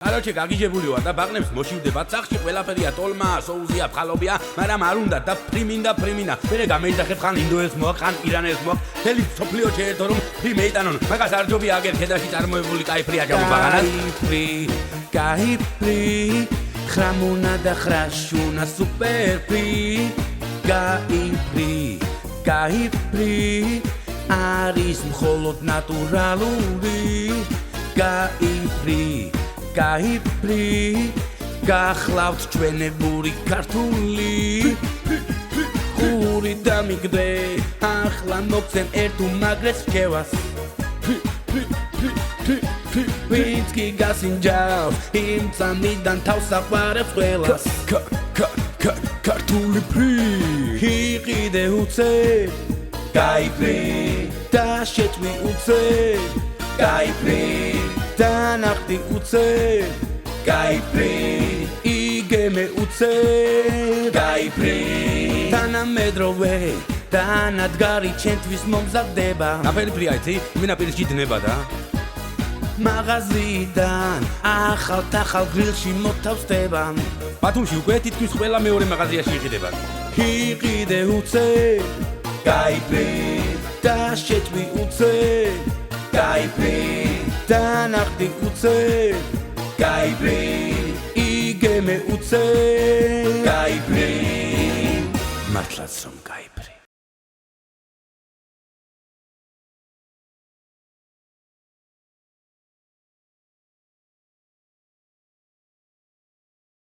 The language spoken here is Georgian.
Короче, გაგიჟებული ვარ და ბაღნებს მოშივდებათ სახში ყველაფერია ტოლმა, სოუსია, ფხალობია, მაგრამ არ უნდა და ფრიმინდა. მერე გამეიძახებ ხან ინდოელს მოაქვს, ხან ირანელს მოაქვს, მთელი სოფლიო შეერთო რომ ფრი მეიტანონ. მაგას არ ჯობია აგერ ქედაში წარმოებული кайფრია ჯამო ბაღანას. кайფრი, ხრამუნა და ხრაშუნა სუპერფრი. кайფრი, არის მხოლოდ ნატურალური. кайფრი, გახლავთ ჩვენებური ქართული. ხური დამიგდე, ახლა მოგცემ ერთ უმაგრეს რჩევას. ვინც კი გასინჯავს, იმ წამიდან თავს აყვარებს ყველას. ქართული ფრი, იყიდე უცებ, кайფრი, და შეჭმი უცებ, кайფრი. Danachti uce, кайფრი, იგემე უცე, кайფრი. თანამედროვე, თანადგარი ჩემთვის მომზადდება. ნაფერი ფრი აიცი, მინაპირისში დნება და მაღაზიიდან ახალ გრილში მოთავსდება. ბათუმში უკვე თითქმის ყველა მეორე მაღაზიაში იყიდება. იყიდე უცე, кайფრი, და შეჭმი უცე, кайფრი. Danachti uce, кайფრი, იგემე უცე, кайფრი. მართლაც რომ кайფრი.